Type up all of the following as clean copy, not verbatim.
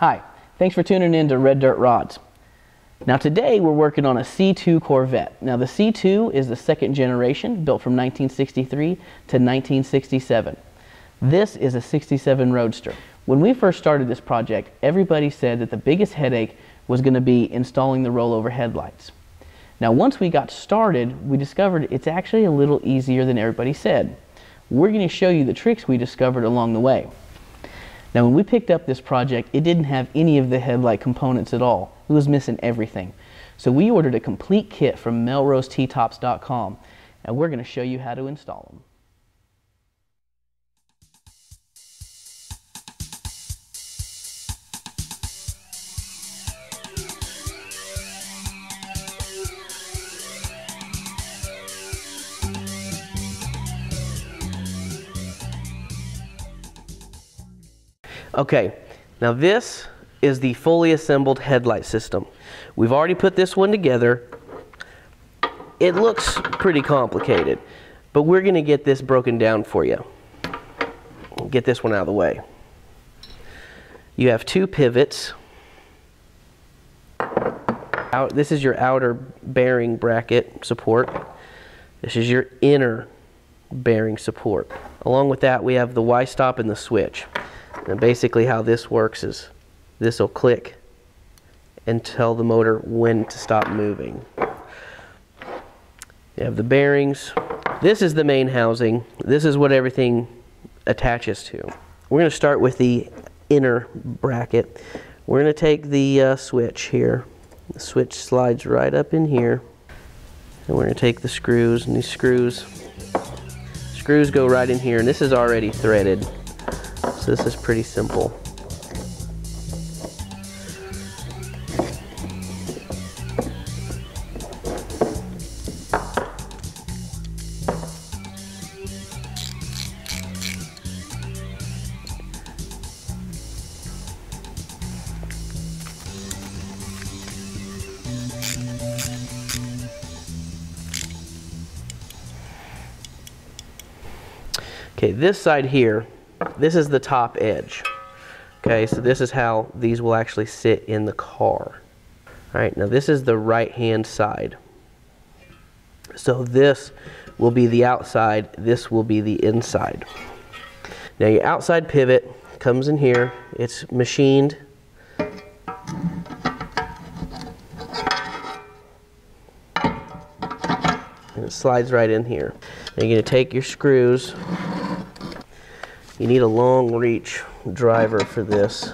Hi, thanks for tuning in to Red Dirt Rods. Now today we're working on a C2 Corvette. Now the C2 is the second generation, built from 1963 to 1967. This is a 67 Roadster. When we first started this project, everybody said that the biggest headache was going to be installing the rollover headlights. Now once we got started, we discovered it's actually a little easier than everybody said. We're going to show you the tricks we discovered along the way. Now when we picked up this project, it didn't have any of the headlight components at all. It was missing everything. So we ordered a complete kit from melrosettops.com, and we're going to show you how to install them. Okay, now this is the fully assembled headlight system. We've already put this one together. It looks pretty complicated, but we're going to get this broken down for you. Get this one out of the way. You have two pivots. This is your outer bearing bracket support. This is your inner bearing support. Along with that, we have the Y-stop and the switch. And basically how this works is this will click and tell the motor when to stop moving. You have the bearings. This is the main housing. This is what everything attaches to. We're going to start with the inner bracket. We're going to take the switch here. The switch slides right up in here. And we're going to take the screws, and these screws go right in here, and this is already threaded. So this is pretty simple. Okay, this side here, this is the top edge. Okay, so this is how these will actually sit in the car. Alright, now this is the right hand side. So this will be the outside, this will be the inside. Now your outside pivot comes in here, it's machined. And it slides right in here. Now you're going to take your screws. You need a long reach driver for this.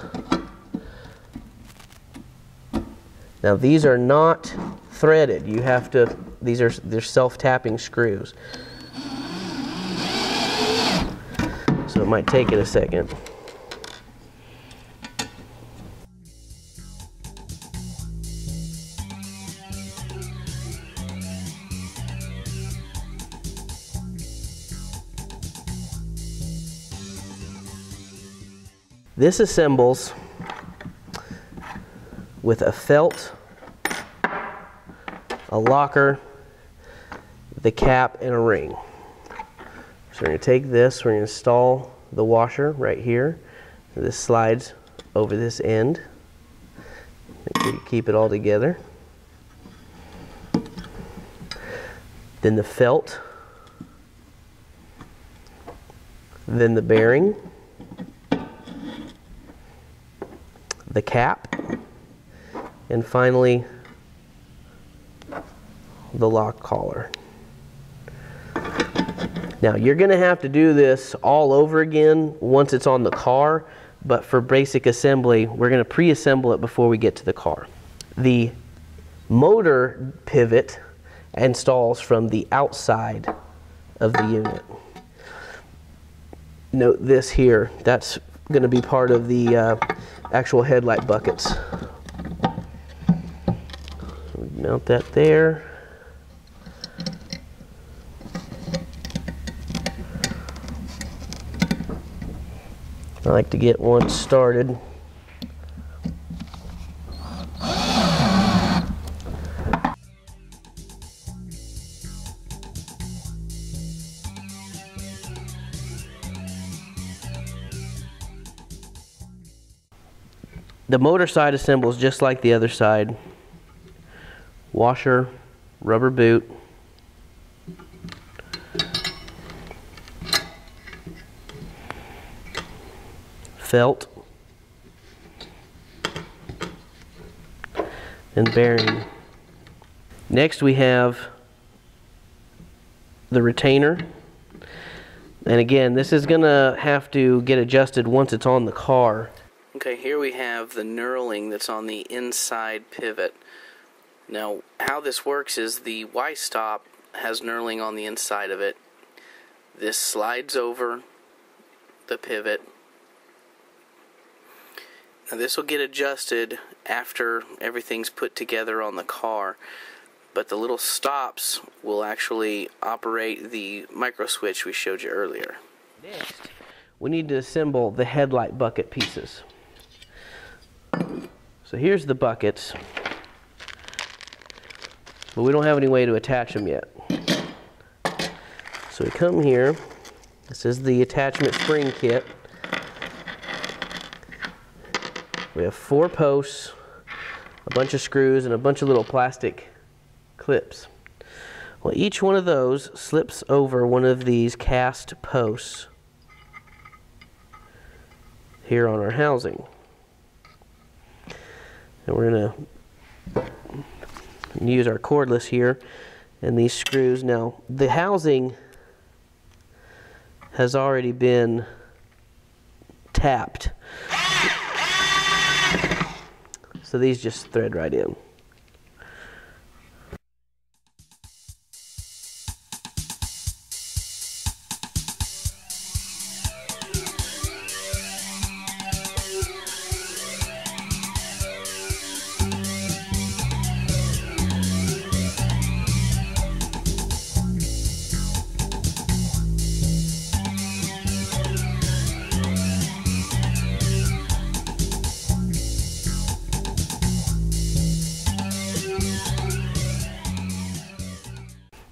Now these are not threaded. You have to, they're self-tapping screws. So it might take it a second. This assembles with a felt, a locker, the cap, and a ring. So we're going to take this, we're going to install the washer right here. This slides over this end. Make sure you keep it all together. Then the felt, then the bearing, the cap, and finally the lock collar. Now you're going to have to do this all over again once it's on the car, but for basic assembly we're going to pre-assemble it before we get to the car. The motor pivot installs from the outside of the unit. Note this here, that's going to be part of the actual headlight buckets. Mount that there. I like to get one started. The motor side assembles just like the other side. Washer, rubber boot, felt, and bearing. Next we have the retainer. And again, this is going to have to get adjusted once it's on the car. Okay, here we have the knurling that's on the inside pivot. Now, how this works is the Y-stop has knurling on the inside of it. This slides over the pivot. Now, this will get adjusted after everything's put together on the car, but the little stops will actually operate the micro switch we showed you earlier. Next, we need to assemble the headlight bucket pieces. So here's the buckets, but we don't have any way to attach them yet. So we come here. This is the attachment spring kit. We have 4 posts, a bunch of screws, and a bunch of little plastic clips. Well, each one of those slips over one of these cast posts here on our housing. And we're going to use our cordless here and these screws. Now, the housing has already been tapped, so these just thread right in.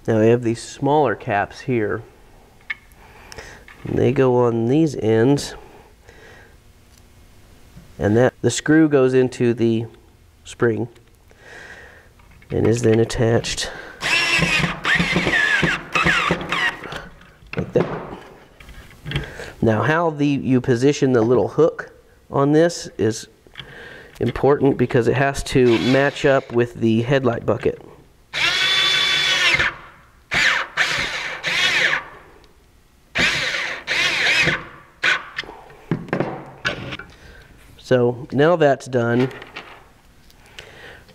Now we have these smaller caps here, and they go on these ends, and the screw goes into the spring and is then attached like that. Now how you position the little hook on this is important because it has to match up with the headlight bucket. So now that's done,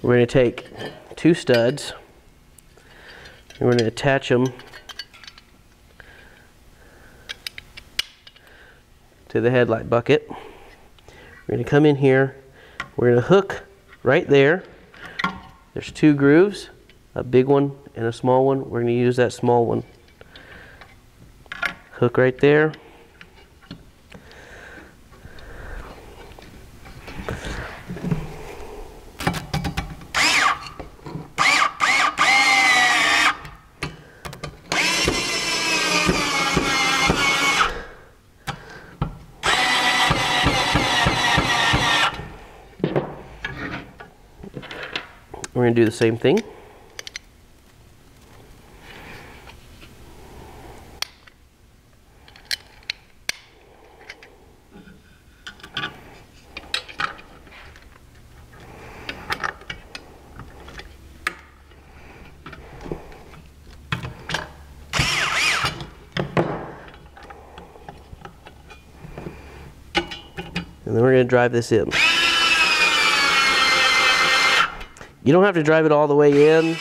we're going to take 2 studs and we're going to attach them to the headlight bucket. We're going to come in here, we're going to hook right there. There's 2 grooves, a big one and a small one. We're going to use that small one. Hook right there. We're going to do the same thing. And then we're going to drive this in. You don't have to drive it all the way in.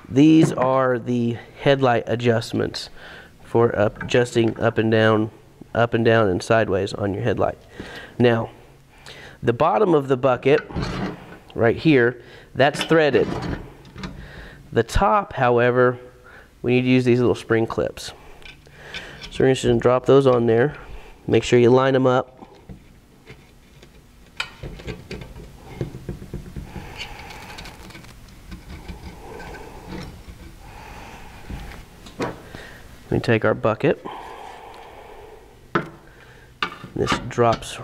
These are the headlight adjustments for adjusting up and down, and sideways on your headlight. Now, the bottom of the bucket, right here, that's threaded. The top, however, we need to use these little spring clips. So we're just going to drop those on there. Make sure you line them up. We take our bucket. This drops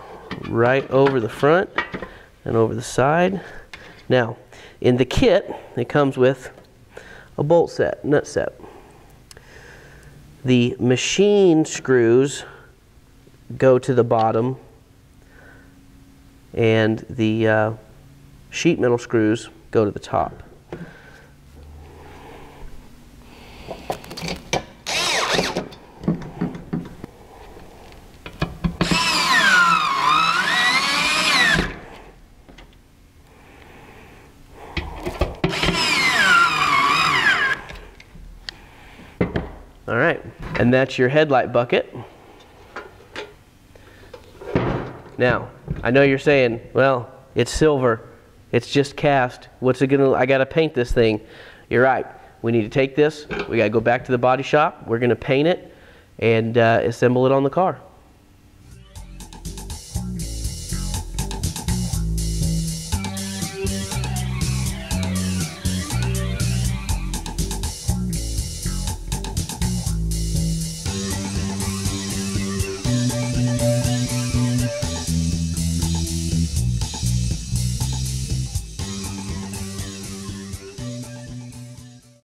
right over the front and over the side. Now, in the kit, it comes with a bolt set, nut set. The machine screws go to the bottom, and the sheet metal screws go to the top. All right, and that's your headlight bucket. Now, I know you're saying, well, it's silver, it's just cast, what's it gonna, I gotta paint this thing. You're right, we need to take this, we gotta go back to the body shop, we're gonna paint it and assemble it on the car.